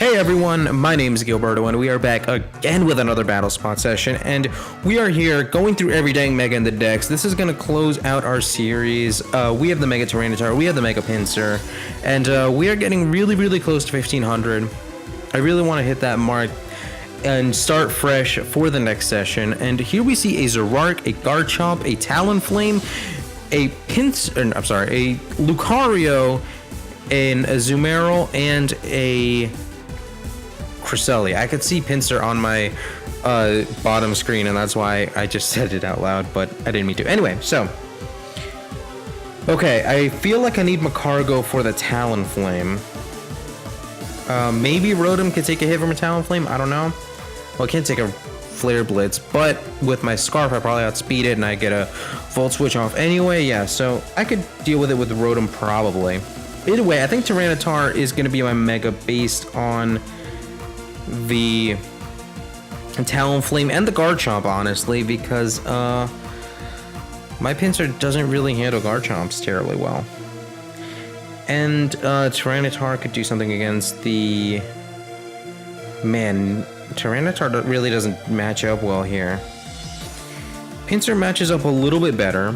Hey everyone, my name is Gilberto and we are back again with another Battle Spot session, and we are here going through every dang Mega in the decks. This is going to close out our series. We have the Mega Tyranitar, we have the Mega Pinsir, and we are getting really close to 1500. I really want to hit that mark and start fresh for the next session. And here we see a Zoroark, a Garchomp, a Talonflame, a Lucario, an Azumarill, and a Cresselia. I could see Pinsir on my bottom screen, and that's why I just said it out loud, but I didn't mean to. Anyway, so okay, I feel like I need Macargo for the Talonflame. Maybe Rotom could take a hit from a Talonflame. I don't know. Well, I can't take a Flare Blitz, but with my Scarf, I probably outspeed it, and I get a Volt Switch off anyway. Yeah, so I could deal with it with Rotom probably. Either way, I think Tyranitar is going to be my Mega based on the Talonflame and the Garchomp, honestly, because my Pinsir doesn't really handle Garchomps terribly well. And Tyranitar could do something against the... Man, Tyranitar really doesn't match up well here. Pinsir matches up a little bit better,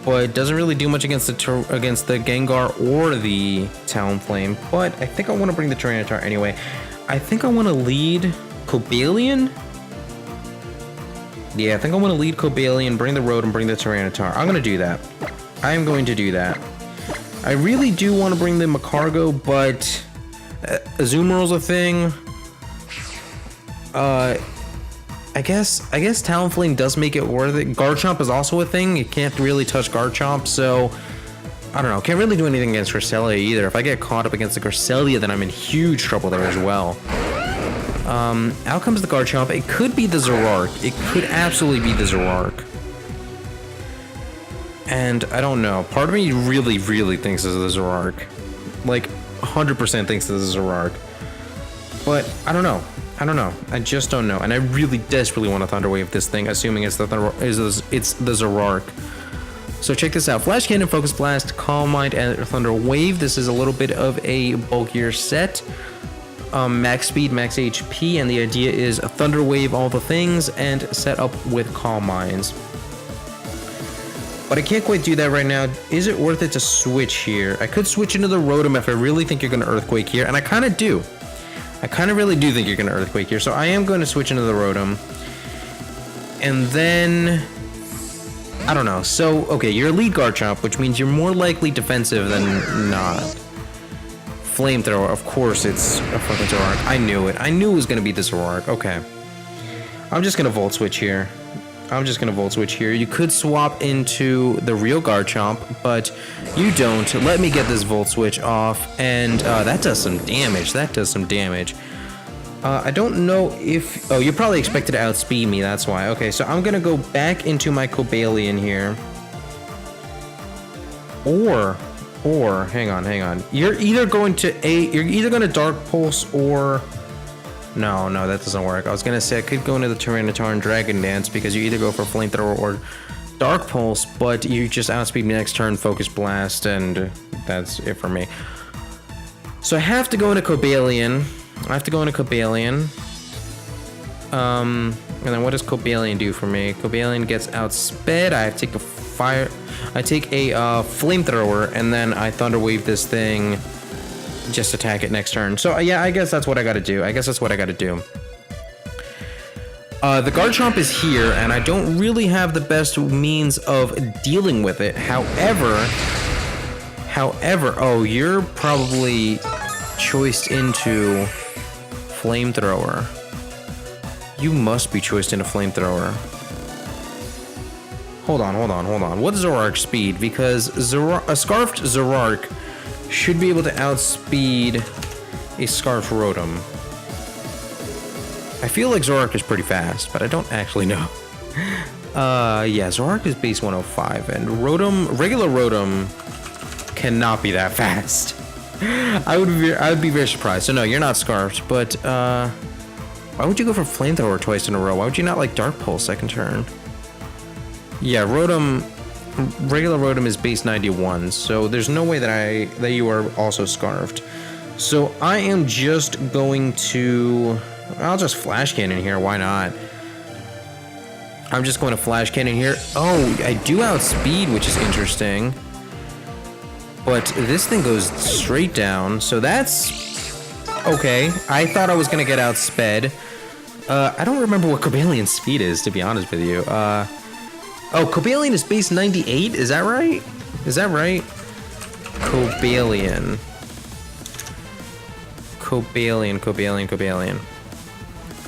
but it doesn't really do much against the Gengar or the Talonflame. But I think I want to bring the Tyranitar anyway. I think I want to lead Cobalion. Yeah, I think I want to lead Cobalion, bring the Rotom, bring the Tyranitar. I'm going to do that. I am going to do that. I really do want to bring the Macargo, but Azumarill's a thing. I guess Talonflame does make it worth it. Garchomp is also a thing. You can't really touch Garchomp, so I don't know. Can't really do anything against Cresselia either. If I get caught up against the Cresselia, then I'm in huge trouble there as well. Out comes the Garchomp. It could be the Zoroark. It could absolutely be the Zoroark. And I don't know. Part of me really thinks it's the Zoroark. Like, 100% thinks it's the Zoroark. But I don't know. I just don't know. And I really desperately want to Thunder Wave this thing, assuming it's the Zoroark. So check this out. Flash Cannon, Focus Blast, Calm Mind, and Thunder Wave. This is a little bit of a bulkier set. Max speed, max HP, and the idea is a Thunder Wave all the things and set up with Calm Minds. But I can't quite do that right now. Is it worth it to switch here? I could switch into the Rotom if I really think you're going to Earthquake here, and I kind of do. I kind of really do think you're going to Earthquake here, so I am going to switch into the Rotom. And then... I don't know. So, okay, you're a lead Garchomp, which means you're more likely defensive than not. Flamethrower, of course it's a fucking Zoroark. I knew it. I knew it was going to be the Zoroark. Okay. I'm just going to Volt Switch here. You could swap into the real Garchomp, but you don't. Let me get this Volt Switch off, and that does some damage. I don't know if... Oh, you probably expected to outspeed me, that's why. Okay, so I'm gonna go back into my Cobalion here. Or, hang on. You're either going to Dark Pulse or... No, that doesn't work. I was gonna say I could go into the Tyranitar and Dragon Dance because you either go for Flamethrower or Dark Pulse, but you just outspeed me next turn, Focus Blast, and that's it for me. So I have to go into Cobalion. And then what does Cobalion do for me? Cobalion gets outsped. I take a Flamethrower, and then I Thunder Wave this thing. Just attack it next turn. So yeah, I guess that's what I gotta do. The Garchomp is here, and I don't really have the best means of dealing with it. However, oh, you're probably choiced into Flamethrower. You must be choiced into Flamethrower. Hold on. What's Zoroark's speed? Because a Scarfed Zoroark should be able to outspeed a Scarf Rotom. I feel like Zoroark is pretty fast, but I don't actually know. Yeah, Zoroark is base 105, and regular Rotom cannot be that fast. I would be very surprised. So no, you're not Scarfed, but why would you go for Flamethrower twice in a row? Why would you not like Dark Pulse second turn? Yeah, regular Rotom is base 91, so there's no way that you are also Scarfed. So I am just going to... I'll just flash cannon here, why not? I'm just going to flash cannon here. Oh, I do outspeed, which is interesting. But this thing goes straight down, so that's... okay. I thought I was going to get outsped. I don't remember what Cobalian's speed is, to be honest with you. Oh, Cobalian is base 98? Is that right? Is that right? Cobalian.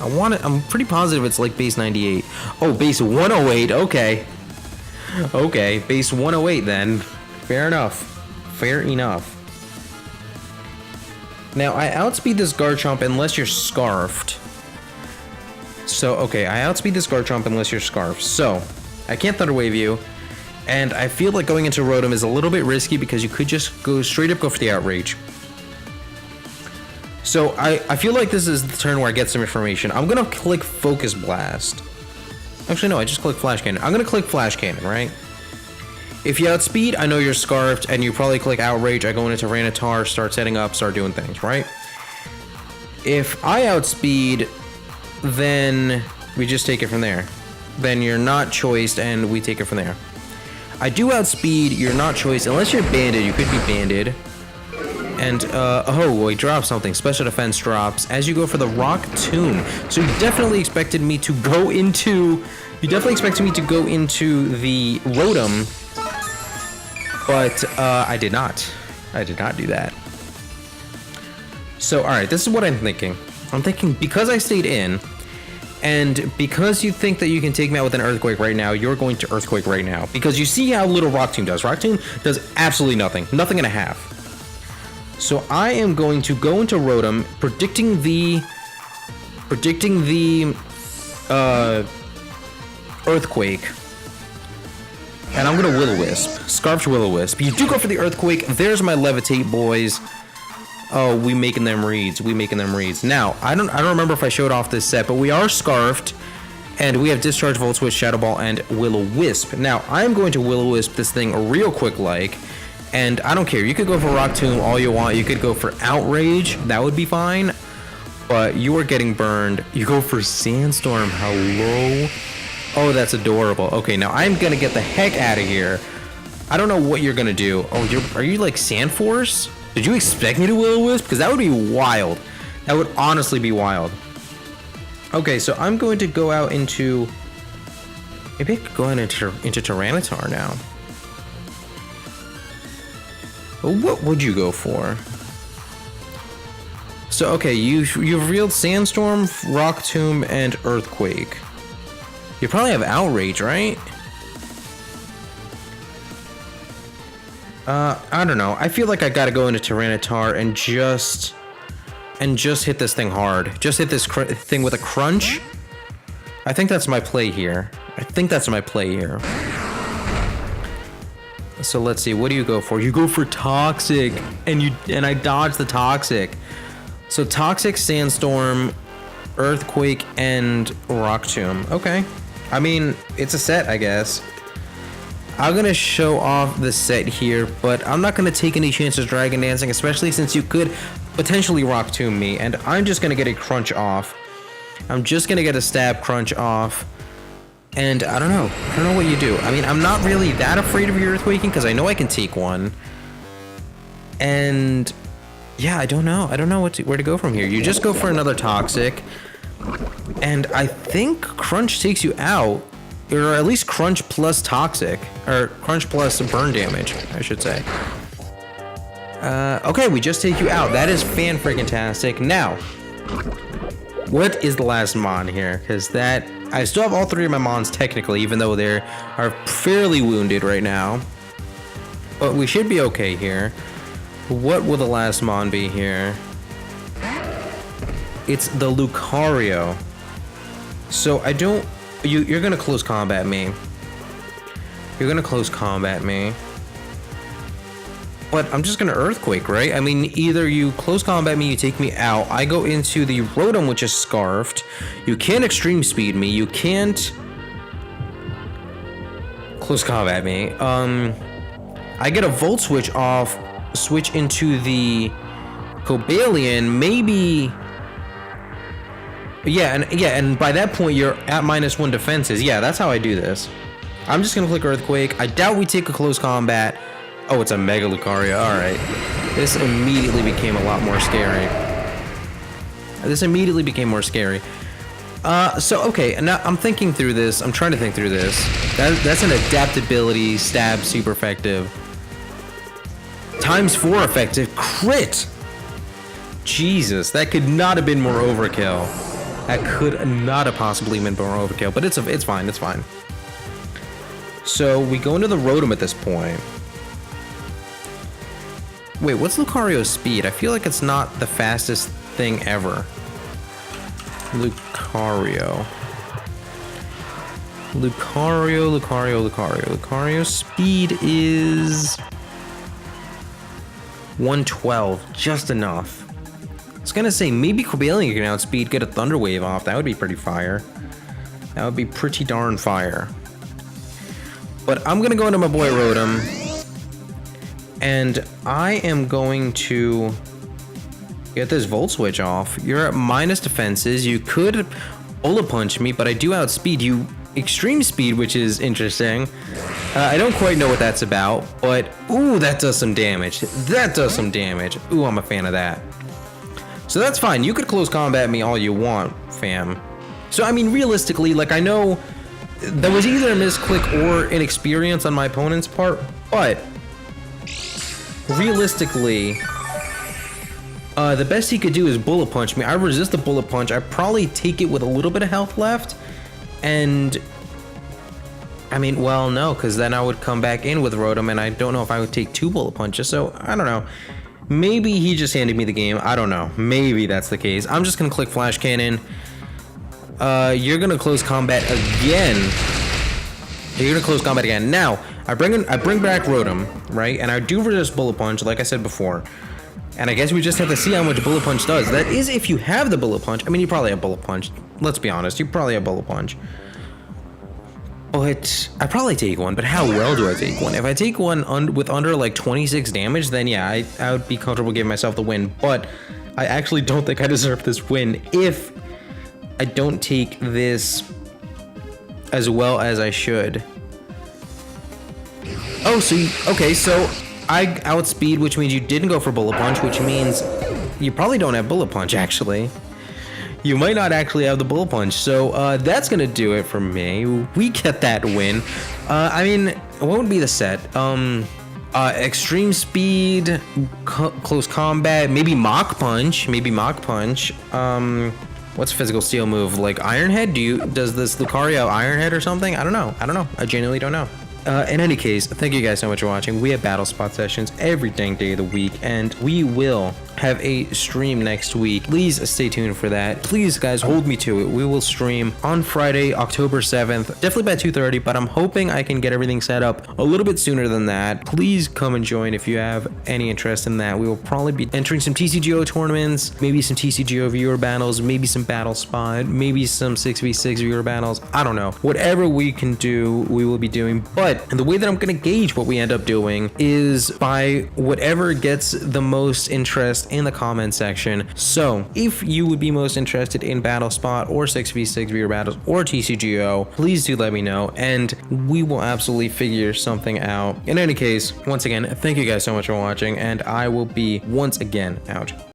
I'm pretty positive it's like base 98. Oh, base 108. Okay. Okay, base 108 then. Fair enough. Fair enough. Now, I outspeed this Garchomp unless you're Scarfed. So, okay, I outspeed this Garchomp unless you're Scarfed. So, I can't Thunder Wave you. And I feel like going into Rotom is a little bit risky because you could just go straight up, go for the Outrage. So, I feel like this is the turn where I get some information. I'm going to click Focus Blast. Actually, no, I just click Flash Cannon. I'm going to click Flash Cannon, right? If you outspeed, I know you're Scarfed, and you probably click Outrage. I go into Tyranitar, start setting up, start doing things, right? If I outspeed, then we just take it from there. Then you're not choiced, and we take it from there. I do outspeed, you're not choiced, unless you're banded. You could be banded. And, oh, he drops something. Special defense drops as you go for the Rock Tomb. So you definitely expected me to go into... You definitely expected me to go into the Rotom. But, I did not. I did not do that. So, alright, this is what I'm thinking. I'm thinking, because I stayed in, and because you think that you can take me out with an Earthquake right now, you're going to Earthquake right now. Because you see how little Rock Tomb does. Rock Tomb does absolutely nothing. Nothing and a half. So I am going to go into Rotom, predicting the Earthquake. And I'm gonna Will-O-Wisp. Scarfed Will-O-Wisp. You do go for the Earthquake. There's my Levitate, boys. Oh, we making them reads. We making them reads. Now, I don't remember if I showed off this set, but we are Scarfed. And we have Discharge, Volt Switch, Shadow Ball, and Will-O-Wisp. Now, I'm going to Will-O-Wisp this thing real quick like. And I don't care. You could go for Rock Tomb all you want. You could go for Outrage. That would be fine. But you are getting burned. You go for Sandstorm. Hello? Oh, that's adorable. Okay, now I'm gonna get the heck out of here. I don't know what you're gonna do. Oh, are you like Sandforce? Did you expect me to Will-O-Wisp? Because that would be wild. That would honestly be wild. Okay, so I'm going to go out into... Maybe I could go into Tyranitar now. What would you go for? So, okay, you've revealed Sandstorm, Rock Tomb, and Earthquake. You probably have Outrage, right? I don't know. I feel like I gotta go into Tyranitar and just hit this thing hard. Just hit this thing with a Crunch. I think that's my play here. So let's see. What do you go for? You go for Toxic, and I dodge the Toxic. So Toxic, Sandstorm, Earthquake, and Rock Tomb. Okay. I mean, it's a set, I guess. I'm gonna show off the set here, but I'm not gonna take any chances Dragon Dancing, especially since you could potentially Rock Tomb me, and I'm just gonna get a Crunch off. I'm just gonna get a Stab Crunch off. And I don't know what you do. I mean, I'm not really that afraid of your Earthquaking because I know I can take one. And yeah, I don't know where to go from here. You just go for another Toxic. And I think Crunch takes you out, or at least Crunch plus Toxic, or Crunch plus burn damage, I should say. Okay, we just take you out. That is fan-freaking-tastic. Now, what is the last Mon here? Because that... I still have all three of my Mons technically, even though they are fairly wounded right now. But we should be okay here. What will the last Mon be here? It's the Lucario. So I don't... You're gonna close combat me. You're gonna close combat me. But I'm just gonna Earthquake, right? I mean, either you close combat me, you take me out. I go into the Rotom, which is Scarfed. You can't Extreme Speed me. You can't close combat me. I get a Volt Switch off, switch into the Cobalion, maybe. Yeah, and by that point you're at -1 defenses. Yeah, that's how I do this. I'm just gonna click Earthquake. I doubt we take a close combat. Oh, it's a Mega Lucario. All right, this immediately became a lot more scary. So okay, now I'm thinking through this. I'm trying to think through this. That's an adaptability stab, super effective. ×4 effective crit. Jesus, that could not have been more overkill. That could not have possibly been more overkill, but it's fine, it's fine. So we go into the Rotom at this point. Wait, what's Lucario's speed? I feel like it's not the fastest thing ever. Lucario's speed is 112, just enough. I was gonna say maybe Cobalion can outspeed, get a Thunder Wave off. That would be pretty fire. That would be pretty darn fire. But I'm gonna go into my boy Rotom, and I am going to get this Volt Switch off. You're at minus defenses. You could Bullet Punch me, but I do outspeed you Extreme Speed, which is interesting. I don't quite know what that's about, but ooh, that does some damage. Ooh, I'm a fan of that. So that's fine. You could close combat me all you want, fam. So I mean, realistically, like I know there was either a misclick or inexperience on my opponent's part, but realistically, the best he could do is Bullet Punch me. I resist the Bullet Punch. I probably take it with a little bit of health left, and I mean, well, no, because then I would come back in with Rotom, and I don't know if I would take 2 Bullet Punches. So I don't know. Maybe he just handed me the game. I don't know. Maybe that's the case. I'm just gonna click Flash Cannon. You're gonna close combat again. Now, I bring back Rotom, right? And I do resist Bullet Punch, like I said before. And I guess we just have to see how much Bullet Punch does. That is if you have the Bullet Punch. I mean, you probably have Bullet Punch. Let's be honest. You probably have Bullet Punch. But I probably take one, but how well do I take one? If I take one with under like 26 damage, then yeah, I would be comfortable giving myself the win. But I actually don't think I deserve this win if I don't take this as well as I should. Oh, okay, so I outspeed, which means you didn't go for Bullet Punch, which means you probably don't have Bullet Punch, actually. You might not actually have the Bullet Punch, so that's gonna do it for me. We get that win. I mean, what would be the set? Extreme Speed, Close Combat, maybe Mach Punch. What's Physical Steel move? Like Iron Head? Does this Lucario Iron Head or something? I don't know. I genuinely don't know. In any case, thank you guys so much for watching. We have battle spot sessions every dang day of the week, and we will have a stream next week. Please stay tuned for that. Please, guys, hold me to it. We will stream on Friday, October 7th, definitely by 2:30, but I'm hoping I can get everything set up a little bit sooner than that. Please come and join if you have any interest in that. We will probably be entering some TCGO tournaments, maybe some TCGO viewer battles, maybe some battle spot, maybe some 6v6 viewer battles. I don't know. Whatever we can do, we will be doing. But the way that I'm going to gauge what we end up doing is by whatever gets the most interest in the comment section. So if you would be most interested in battle spot or 6v6 viewer battles or TCGO, please do let me know, and we will absolutely figure something out. In any case, once again, thank you guys so much for watching, and I will be once again out.